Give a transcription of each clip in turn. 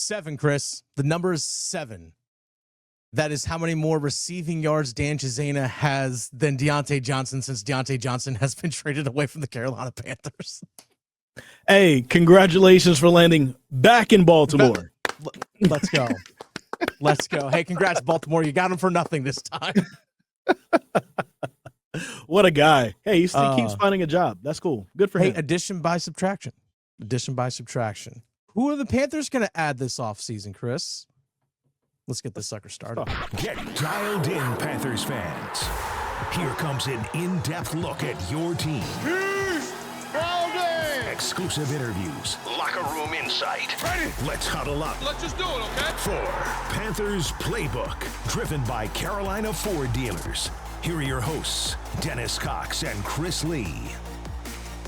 7, Chris. The number is 7. That is how many more receiving yards Dan Chisena has than Deontay Johnson since Deontay Johnson has been traded away from the Carolina Panthers. Hey, congratulations for landing back in Baltimore. Let's go. Let's go. Hey, congrats, Baltimore. You got him for nothing this time. What a guy. Hey, he still keeps finding a job. That's cool. Good for him. Hey, addition by subtraction. Addition by subtraction. Who are the Panthers going to add this offseason, Chris? Let's get this sucker started. Get dialed in, Panthers fans. Here comes an in-depth look at your team. Exclusive interviews. Locker room insight. Ready? Let's huddle up. Let's just do it, okay? For Panthers Playbook, driven by Carolina Ford dealers. Here are your hosts, Dennis Cox and Chris Lea.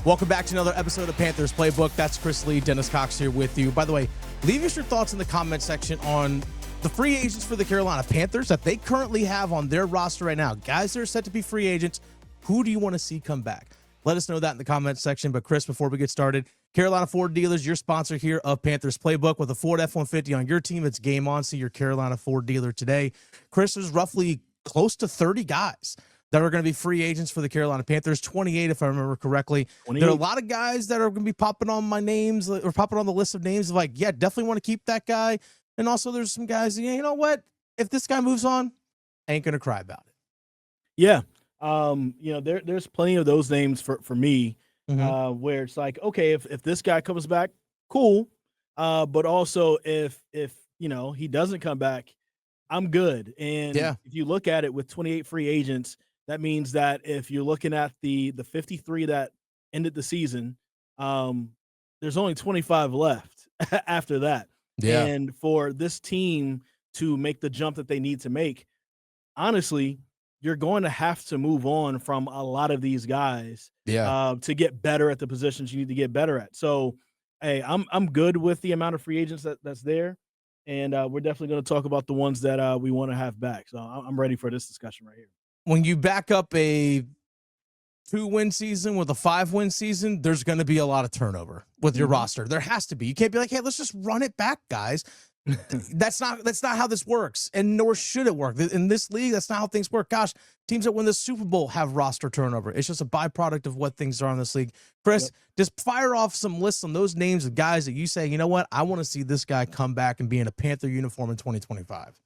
Welcome back to another episode of Panthers Playbook. That's Chris Lea, Dennis Cox here with you. By the way, leave us your thoughts in the comment section on the free agents for the Carolina Panthers that they currently have on their roster right now. Guys that are set to be free agents, who do you want to see come back? Let us know that in the comment section. But Chris, before we get started, Carolina Ford Dealers, your sponsor here of Panthers Playbook. With a Ford F-150 on your team, it's game on. See your Carolina Ford dealer today. Chris, there's roughly close to 30 guys that are going to be free agents for the Carolina Panthers. 28, if I remember correctly. 28. There are a lot of guys that are going to be popping on my names or popping on the list of names. Like, yeah, definitely want to keep that guy. And also there's some guys, you know what? If this guy moves on, I ain't going to cry about it. Yeah. There's plenty of those names for me where it's like, okay, if this guy comes back, cool. But also if he doesn't come back, I'm good. And if you look at it with 28 free agents, that means that if you're looking at the 53 that ended the season, there's only 25 left after that. Yeah. And for this team to make the jump that they need to make, honestly, you're going to have to move on from a lot of these guys to get better at the positions you need to get better at. So, hey, I'm good with the amount of free agents that's there. And we're definitely going to talk about the ones that we want to have back. So I'm ready for this discussion right here. When you back up a 2-win season with a 5-win season, there's going to be a lot of turnover with your roster. There has to be. You can't be like, hey, let's just run it back, guys. That's not how this works, and nor should it work. In this league, that's not how things work. Gosh, teams that win the Super Bowl have roster turnover. It's just a byproduct of what things are in this league. Chris, just fire off some lists on those names of guys that you say, you know what, I want to see this guy come back and be in a Panther uniform in 2025.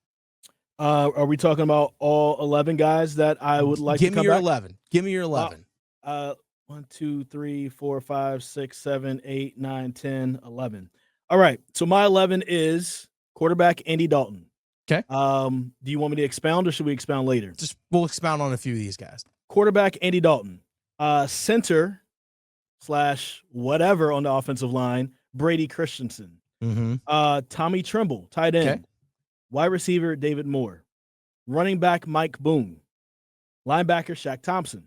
Are we talking about all 11 guys that I would like to come back? Give me your 11. 1, 2, 3, 4, 5, 6, 7, 8, 9, 10, 11. All right. So my 11 is quarterback Andy Dalton. Okay. Do you want me to expound or should we expound later? We'll expound on a few of these guys. Quarterback Andy Dalton. Center / whatever on the offensive line, Brady Christensen. Tommy Tremble, tight end. Okay. Wide receiver David Moore. Running back Mike Boone. Linebacker Shaq Thompson.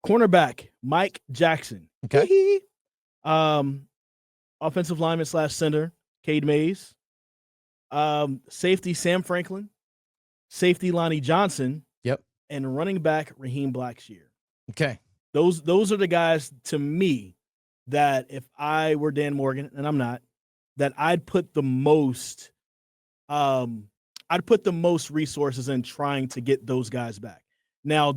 Cornerback Mike Jackson. Okay. Offensive lineman / center Cade Mays. Safety Sam Franklin. Safety Lonnie Johnson. Yep. And running back Raheem Blackshear. Okay. Those are the guys to me that if I were Dan Morgan, and I'm not, that I'd put the most resources in trying to get those guys back. Now,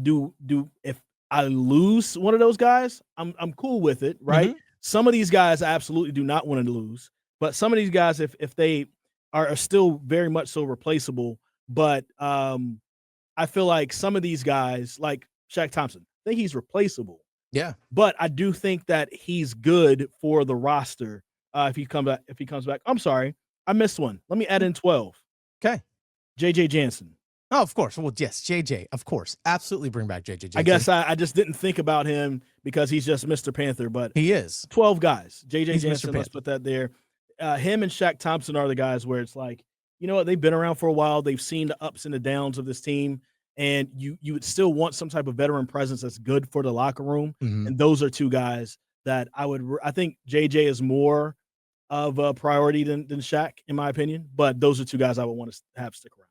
if I lose one of those guys, I'm cool with it, right? Some of these guys I absolutely do not want to lose, but some of these guys, if they are still very much so replaceable, but I feel like some of these guys, like Shaq Thompson, I think he's replaceable. Yeah, but I do think that he's good for the roster if he comes back. I'm sorry, I missed one. Let me add in 12. Okay, JJ Jansen. Oh, of course. Well, yes, JJ, of course. Absolutely bring back JJ. I guess I just didn't think about him because he's just Mr. Panther, but he is. 12 guys. JJ Jansen, let's put that there. Him and Shaq Thompson are the guys where it's like, you know what, they've been around for a while. They've seen the ups and the downs of this team, and you would still want some type of veteran presence that's good for the locker room. And those are two guys that I think JJ is more of a priority than Shaq, in my opinion, but those are two guys I would want to have stick around.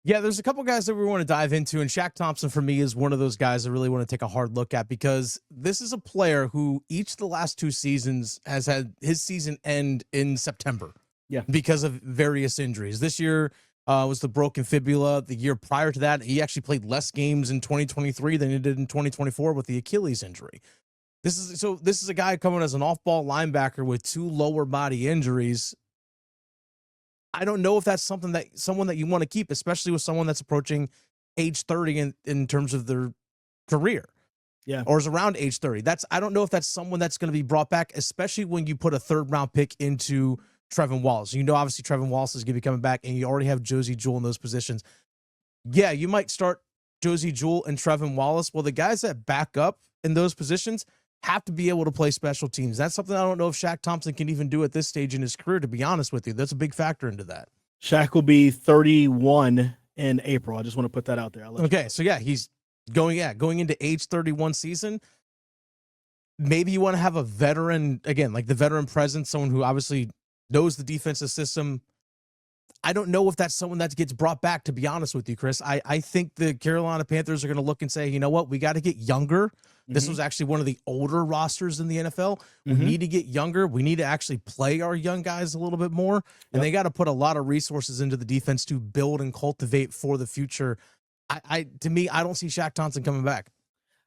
Yeah, there's a couple guys that we want to dive into, and Shaq Thompson for me is one of those guys I really want to take a hard look at because this is a player who each of the last 2 seasons has had his season end in September. Yeah. because of various injuries. This year was the broken fibula. The year prior to that, he actually played less games in 2023 than he did in 2024 with the Achilles injury. This is a guy coming as an off-ball linebacker with 2 lower body injuries. I don't know if that's someone that you want to keep, especially with someone that's approaching age 30 in terms of their career. Yeah. Or is around age 30. I don't know if that's someone that's going to be brought back, especially when you put a 3rd-round pick into Trevin Wallace. You know, obviously, Trevin Wallace is going to be coming back, and you already have Josie Jewell in those positions. Yeah, you might start Josie Jewell and Trevin Wallace. Well, the guys that back up in those positions have to be able to play special teams. That's something I don't know if Shaq Thompson can even do at this stage in his career, to be honest with you. That's a big factor into that. Shaq will be 31 in April. I just want to put that out there. Okay, so yeah, he's going into age 31 season. Maybe you want to have a veteran, again, like the veteran presence, someone who obviously knows the defensive system. I don't know if that's someone that gets brought back, to be honest with you, Chris. I think the Carolina Panthers are going to look and say, you know what, we got to get younger. This was actually one of the older rosters in the NFL. We need to get younger. We need to actually play our young guys a little bit more. And they got to put a lot of resources into the defense to build and cultivate for the future. To me, I don't see Shaq Thompson coming back.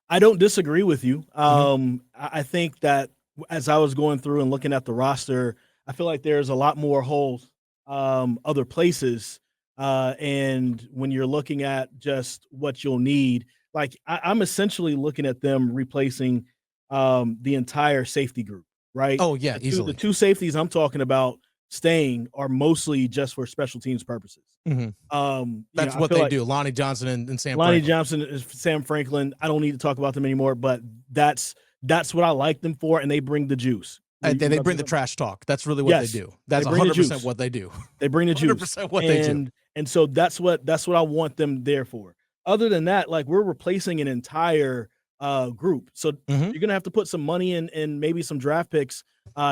I don't disagree with you. I think that as I was going through and looking at the roster, I feel like there's a lot more holes other places. And when you're looking at just what you'll need, like I'm essentially looking at them replacing the entire safety group, right? Oh, yeah, easily. The 2 safeties I'm talking about staying are mostly just for special teams purposes. That's what they do. Lonnie Johnson and Sam Lonnie Franklin. Johnson and Sam Franklin. I don't need to talk about them anymore, but that's what I like them for, and they bring the juice. They bring the trash talk. That's really what they do. That's 100% what they do. They bring the juice. 100% what they do. And so that's what I want them there for. Other than that, like we're replacing an entire group. So you're gonna have to put some money in and maybe some draft picks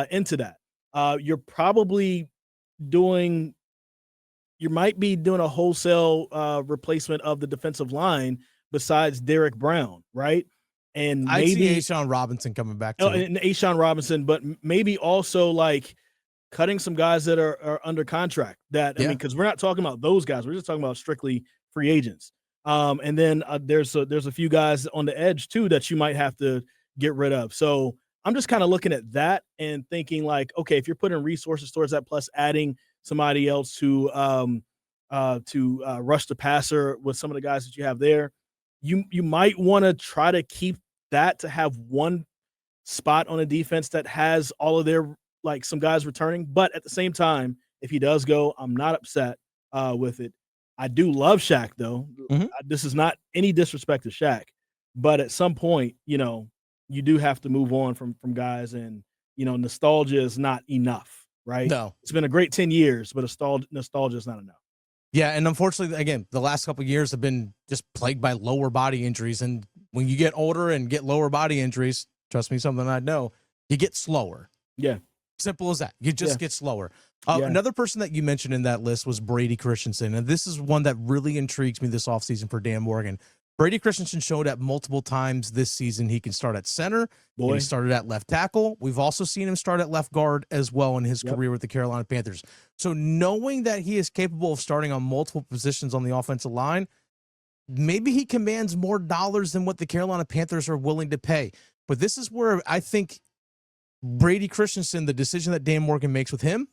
into that. You're probably you might be doing a wholesale replacement of the defensive line besides Derrick Brown, right? And maybe I see A'Shawn Robinson coming back too. And A'Shawn Robinson, but maybe also like cutting some guys that are under contract. I mean, because we're not talking about those guys, we're just talking about strictly free agents. And then there's a few guys on the edge too that you might have to get rid of. So I'm just kind of looking at that and thinking like, okay, if you're putting resources towards that, plus adding somebody else to rush the passer with some of the guys that you have there, you might want to try to keep that to have one spot on a defense that has all of their like some guys returning. But at the same time, if he does go, I'm not upset with it. I do love Shaq though. This is not any disrespect to Shaq, but at some point, you do have to move on from guys, and nostalgia is not enough, right? No, it's been a great 10 years, but nostalgia is not enough. Yeah, and unfortunately, again, the last couple of years have been just plagued by lower body injuries, and when you get older and get lower body injuries, trust me, something I know, you get slower. Yeah. Simple as that. You just get slower. Another person that you mentioned in that list was Brady Christensen, and this is one that really intrigues me this offseason for Dan Morgan. Brady Christensen showed at multiple times this season he can start at center. He started at left tackle. We've also seen him start at left guard as well in his career with the Carolina Panthers. So knowing that he is capable of starting on multiple positions on the offensive line, maybe he commands more dollars than what the Carolina Panthers are willing to pay. But this is where I think Brady Christensen, the decision that Dan Morgan makes with him,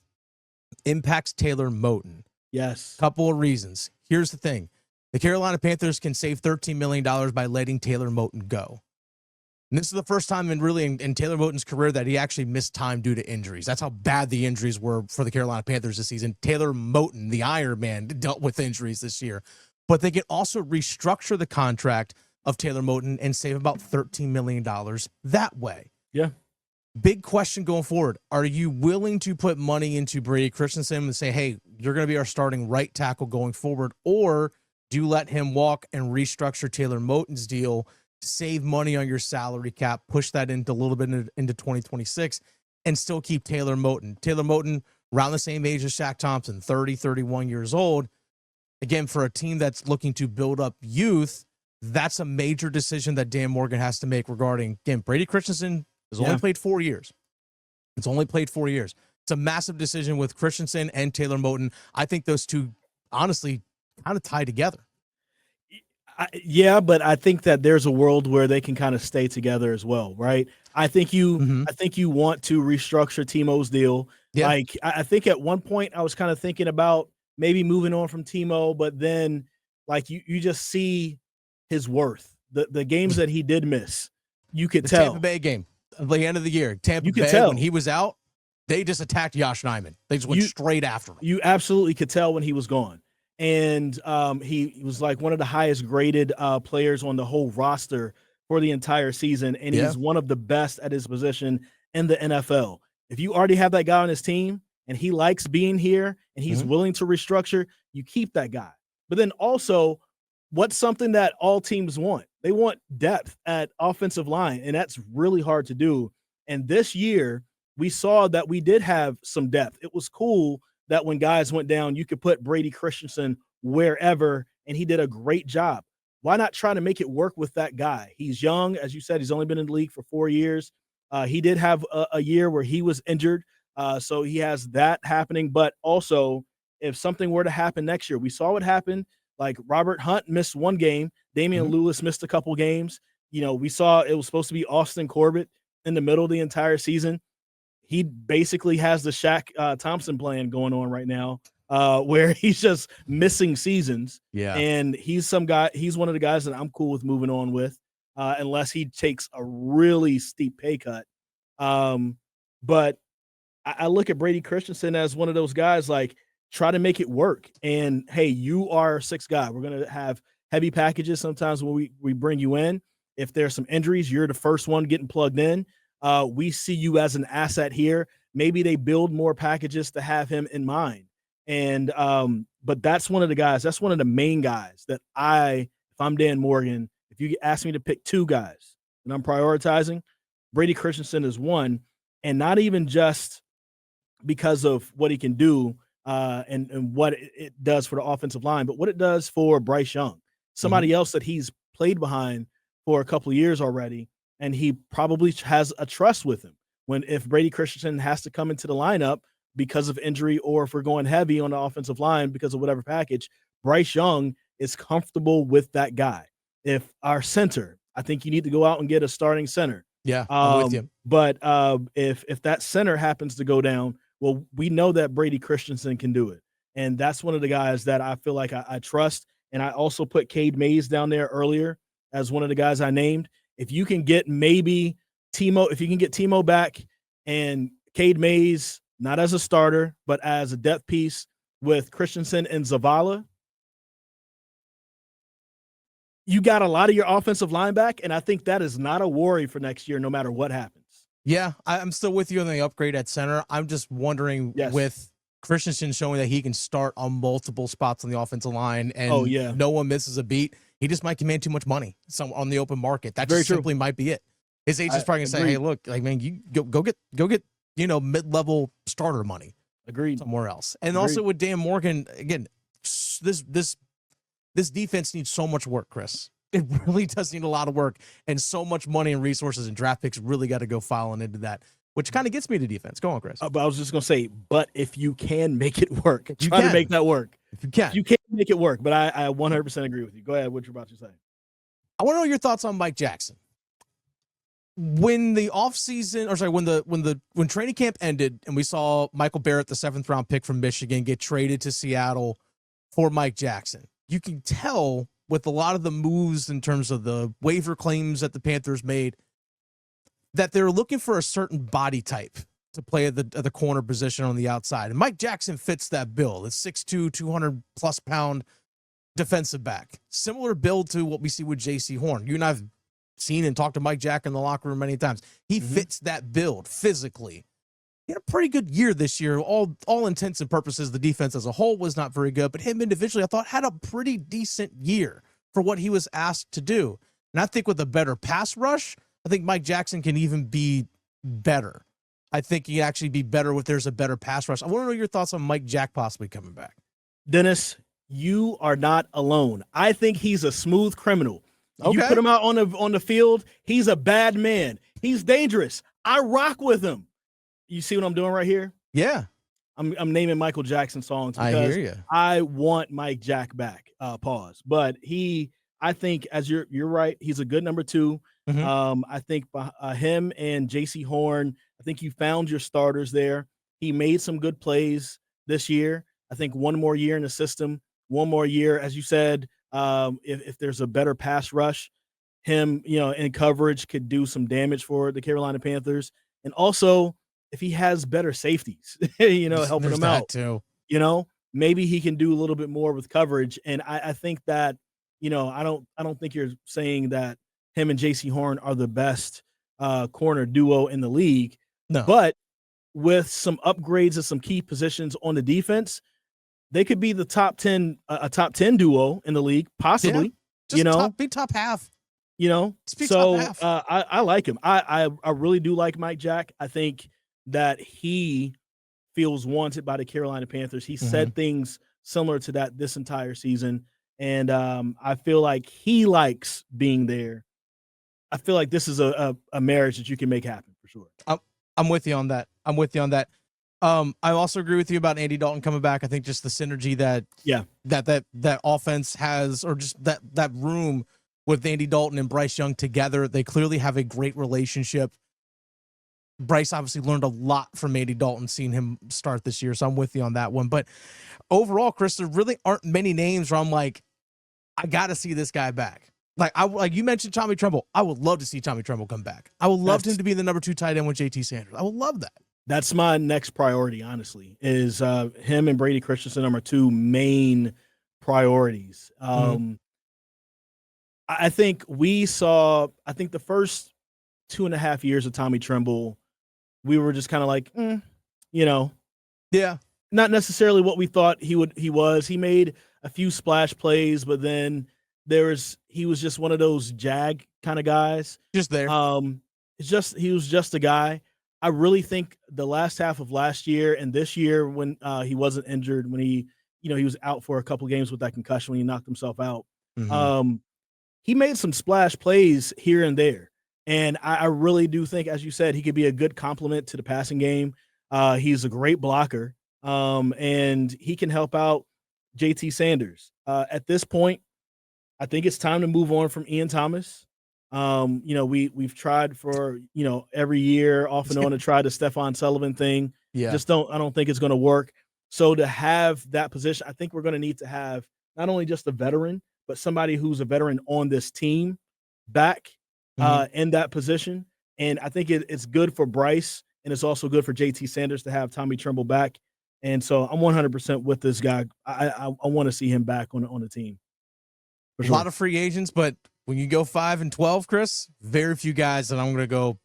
impacts Taylor Moton. Yes. Couple of reasons. Here's the thing. The Carolina Panthers can save $13 million by letting Taylor Moton go. And this is the first time in Taylor Moton's career that he actually missed time due to injuries. That's how bad the injuries were for the Carolina Panthers this season. Taylor Moton, the Iron Man, dealt with injuries this year. But they can also restructure the contract of Taylor Moton and save about $13 million that way. Yeah. Big question going forward. Are you willing to put money into Brady Christensen and say, hey, you're going to be our starting right tackle going forward? Or do you let him walk and restructure Taylor Moton's deal, save money on your salary cap, push that into a little bit into 2026, and still keep Taylor Moton? Taylor Moton, around the same age as Shaq Thompson, 30, 31 years old. Again, for a team that's looking to build up youth, that's a major decision that Dan Morgan has to make regarding, again, Brady Christensen has only played 4 years. It's only played 4 years. It's a massive decision with Christensen and Taylor Moton. I think those two, honestly, kind of tie together. Yeah, but I think that there's a world where they can kind of stay together as well, right? I think you want to restructure Timo's deal. Yeah. Like I think at one point I was kind of thinking about maybe moving on from Timo, but then like you just see his worth. The games that he did miss, you could tell. Tampa Bay game, the end of the year, Tampa Bay, when he was out, they just attacked Josh Nijman. They just went straight after him. You absolutely could tell when he was gone. And he was like one of the highest graded players on the whole roster for the entire season. And he's one of the best at his position in the NFL. If you already have that guy on his team and he likes being here and he's willing to restructure, you keep that guy. But then also, what's something that all teams want? They want depth at offensive line, and that's really hard to do. And this year, we saw that we did have some depth. It was cool that when guys went down, you could put Brady Christensen wherever, and he did a great job. Why not try to make it work with that guy? He's young. As you said, he's only been in the league for 4 years. He did have a year where he was injured, so he has that happening. But also, if something were to happen next year, we saw what happened. Like Robert Hunt missed one game. Damian Lewis missed a couple games. You know, we saw it was supposed to be Austin Corbett in the middle of the entire season. He basically has the Shaq Thompson plan going on right now, where he's just missing seasons. Yeah. And he's one of the guys that I'm cool with moving on with, unless he takes a really steep pay cut. But I look at Brady Christensen as one of those guys, like, try to make it work. And hey, you are 6th guy. We're going to have heavy packages sometimes when we bring you in. If there's some injuries, you're the first one getting plugged in. We see you as an asset here. Maybe they build more packages to have him in mind. And but that's one of the guys, that's one of the main guys that if I'm Dan Morgan, if you ask me to pick 2 guys and I'm prioritizing, Brady Christensen is one, and not even just because of what he can do and what it does for the offensive line, but what it does for Bryce Young, somebody else that he's played behind for a couple of years already. And he probably has a trust with him if Brady Christensen has to come into the lineup because of injury, or if we're going heavy on the offensive line because of whatever package, Bryce Young is comfortable with that guy. If our center, I think you need to go out and get a starting center. Yeah, I'm with you. But if that center happens to go down, well, we know that Brady Christensen can do it. And that's one of the guys that I feel like I trust. And I also put Cade Mays down there earlier as one of the guys I named. If you can get maybe Timo, if you can get Timo back and Cade Mays, not as a starter, but as a depth piece with Christensen and Zavala, you got a lot of your offensive line back, and I think that is not a worry for next year, no matter what happens. Yeah, I'm still with you on the upgrade at center. I'm just wondering with Christensen showing that he can start on multiple spots on the offensive line, and no one misses a beat, he just might command too much money on the open market. That just simply might be it. His agent's probably gonna say, "Hey, look, like, man, you go get mid-level starter money, somewhere else." And also with Dan Morgan, again, this defense needs so much work, Chris. It really does need a lot of work, and so much money and resources and draft picks really got to go filing into that, which kind of gets me to defense. Go on, Chris. But I was just going to say, but if you can make it work, try to make that work. If you can. You can make it work, but I 100% agree with you. Go ahead, what you're about to say. I want to know your thoughts on Mike Jackson. When the offseason, or sorry, when training camp ended and we saw Michael Barrett, the 7th-round pick from Michigan, get traded to Seattle for Mike Jackson, you can tell with a lot of the moves in terms of the waiver claims that the Panthers made that they're looking for a certain body type to play at the corner position on the outside. And Mike Jackson fits that bill. It's 6'2", 200-plus pound defensive back. Similar build to what we see with J.C. Horn. You and I have seen and talked to Mike Jack in the locker room many times. He fits that build physically. He had a pretty good year this year. All intents and purposes, the defense as a whole was not very good, but him individually, I thought, had a pretty decent year for what he was asked to do. And I think with a better pass rush, I think Mike Jackson can even be better. I think he can actually be better if there's a better pass rush. I want to know your thoughts on Mike Jack possibly coming back. Dennis, you are not alone. I think he's a smooth criminal. Okay. You put him out on the field, he's a bad man. He's dangerous. I rock with him. You see what I'm doing right here? Yeah. I'm naming Michael Jackson songs I because hear you. I want Mike Jack back. Pause. But I think as you're right, he's a good number 2. Mhm. I think him and J.C. Horn, I think you found your starters there. He made some good plays this year. I think one more year in the system, one more year, as you said, if there's a better pass rush, him, in coverage could do some damage for the Carolina Panthers. And also, if he has better safeties, helping There's him that out, too. maybe he can do a little bit more with coverage. And I think that, I don't think you're saying that him and JC Horn are the best corner duo in the league, No. but with some upgrades at some key positions on the defense, they could be the top 10, a top 10 duo in the league, possibly. Just be top half. So I like him. I really do like Mike Jack. I think that he feels wanted by the Carolina Panthers. He said things similar to that this entire season. And I feel like he likes being there. I feel like this is a marriage that you can make happen for sure. I'm with you on that. I also agree with you about Andy Dalton coming back. I think just the synergy that offense has, or just that room with Andy Dalton and Bryce Young together, they clearly have a great relationship. Bryce obviously learned a lot from Andy Dalton, seeing him start this year, so I'm with you on that one. But overall, Chris, there really aren't many names where I'm like, I got to see this guy back. Like you mentioned Tommy Tremble. I would love to see Tommy Tremble come back. I would love him to be the number 2 tight end with JT Sanders. I would love that. That's my next priority, honestly, is him and Brady Christensen are my 2 main priorities. I think the first 2.5 years of Tommy Tremble, we were just kind of like, yeah, not necessarily what we thought he was. He made a few splash plays, but then he was just one of those jag kind of guys. Just there. He was just a guy. I really think the last half of last year and this year, when he wasn't injured, when he was out for a couple games with that concussion when he knocked himself out. He made some splash plays here and there. And I really do think, as you said, he could be a good complement to the passing game. He's a great blocker, and he can help out JT Sanders. At this point, I think it's time to move on from Ian Thomas. We've tried for, every year off and on to try the Stephon Sullivan thing. Yeah. I don't think it's going to work. So to have that position, I think we're going to need to have not only just a veteran, but somebody who's a veteran on this team back in that position. And I think it's good for Bryce, and it's also good for JT Sanders to have Tommy Tremble back. And so I'm 100% with this guy. I want to see him back on the team. A lot of free agents, but when you go 5-12, Chris, very few guys that I'm going to go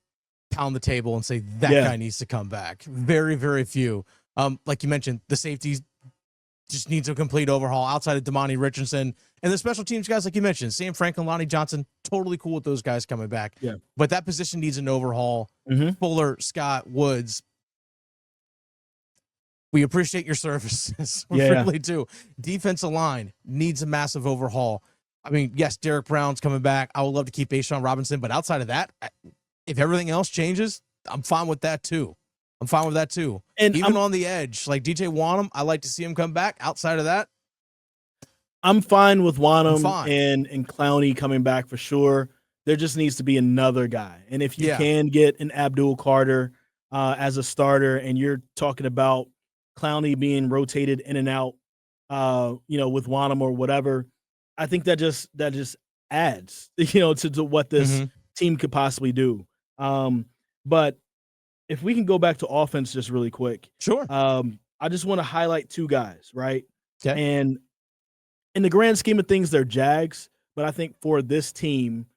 pound the table and say that guy needs to come back. Very, very few. Like you mentioned, the safeties just needs a complete overhaul outside of Damani Richardson. And the special teams guys, like you mentioned, Sam Franklin, Lonnie Johnson, totally cool with those guys coming back. Yeah. But that position needs an overhaul. Fuller, Scott, Woods, we appreciate your services. We really do. Defensive line needs a massive overhaul. I mean, yes, Derrick Brown's coming back. I would love to keep Ashawn Robinson, but outside of that, if everything else changes, I'm fine with that too. And even on the edge, like DJ Wanham, I like to see him come back. Outside of that, I'm fine with Wanham and Clowney coming back for sure. There just needs to be another guy. And if you can get an Abdul Carter as a starter, and you're talking about Clowney being rotated in and out, with Wanham or whatever, I think that just adds, to what this team could possibly do. But if we can go back to offense just really quick. Sure. I just want to highlight 2 guys, right? Okay. And in the grand scheme of things, they're Jags, but I think for this team,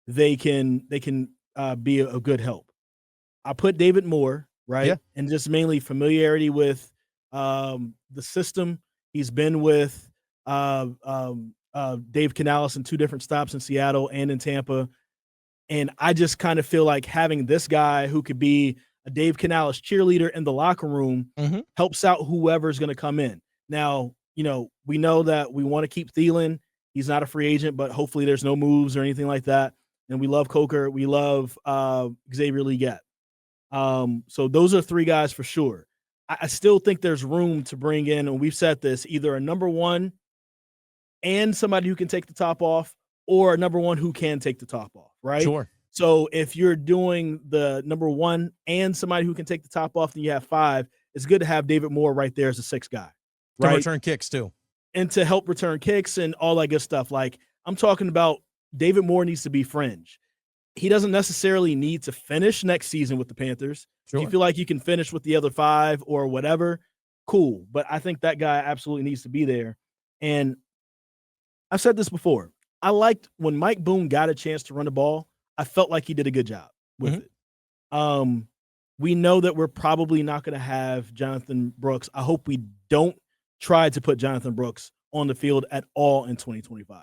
they can be a good help. I put David Moore, right? Yeah. And just mainly familiarity with the system. He's been with Dave Canales in 2 different stops in Seattle and in Tampa. And I just kind of feel like having this guy who could be a Dave Canales cheerleader in the locker room helps out whoever's going to come in. Now, we know that we want to keep Thielen. He's not a free agent, but hopefully there's no moves or anything like that. And we love Coker. We love Xavier Legette. So those are 3 guys for sure. I still think there's room to bring in, and we've said this, either a number one and somebody who can take the top off, or a number one who can take the top off, right? Sure. So if you're doing the number one and somebody who can take the top off, then you have 5. It's good to have David Moore right there as a 6th guy. Can right? return kicks too. And to help return kicks and all that good stuff. Like, I'm talking about David Moore needs to be fringe. He doesn't necessarily need to finish next season with the Panthers. Sure. If you feel like you can finish with the other 5 or whatever, cool. But I think that guy absolutely needs to be there. And I've said this before. I liked when Mike Boone got a chance to run the ball, I felt like he did a good job with it. We know that we're probably not going to have Jonathan Brooks. I hope we don't try to put Jonathan Brooks on the field at all in 2025.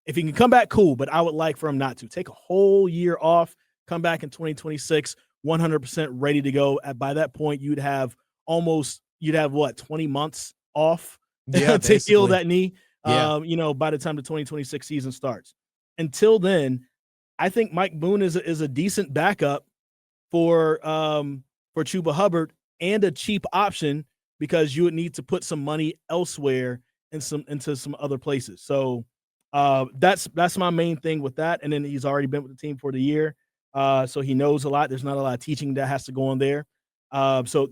If he can come back, cool, but I would like for him not to. Take a whole year off, come back in 2026, 100% ready to go. By that point, you'd have what, 20 months off to heal that knee, by the time the 2026 season starts. Until then, I think Mike Boone is a decent backup for Chuba Hubbard and a cheap option, because you would need to put some money elsewhere into some other places. So that's my main thing with that. And then he's already been with the team for the year, so he knows a lot. There's not a lot of teaching that has to go on there. So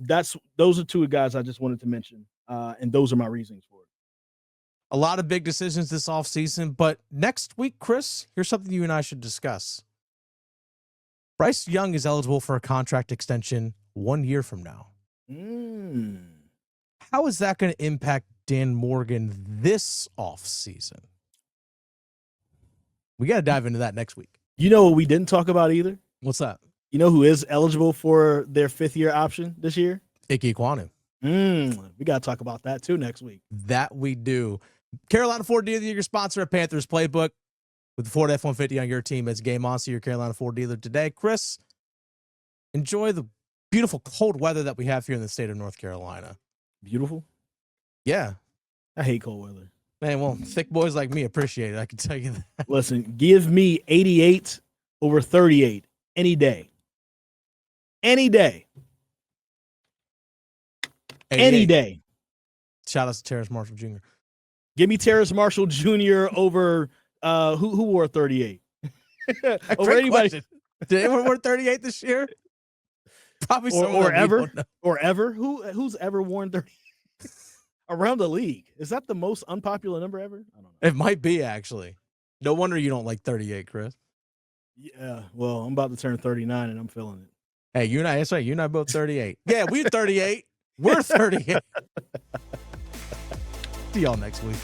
those are 2 guys I just wanted to mention, and those are my reasons for it. A lot of big decisions this offseason, but next week, Chris, here's something you and I should discuss. Bryce Young is eligible for a contract extension 1 year from now. How is that going to impact Dan Morgan this offseason? We got to dive into that next week. You know what we didn't talk about either? What's that? You know who is eligible for their 5th-year option this year? Ike Ekwonu. We got to talk about that too next week. That we do. Carolina Ford Dealer, your sponsor at Panthers Playbook. With the Ford F-150 on your team, it's game on. See your Carolina Ford dealer today. Chris, enjoy the beautiful cold weather that we have here in the state of North Carolina. Beautiful? Yeah. I hate cold weather. Man, well, thick boys like me appreciate it. I can tell you that. Listen, give me 88 over 38 any day. Any day. 88. Any day. Shout out to Terrace Marshall Jr. Give me Terrace Marshall Jr. over who wore 38? Over anybody. Question. Did anyone wear 38 this year? Probably or ever. Or ever. Who's ever worn 38? Around the league. Is that the most unpopular number ever? I don't know. It might be, actually. No wonder you don't like 38, Chris. Yeah, well, I'm about to turn 39 and I'm feeling it. Hey, you and I, that's right. You and I both 38. Yeah, we're 38. We're 38. See y'all next week.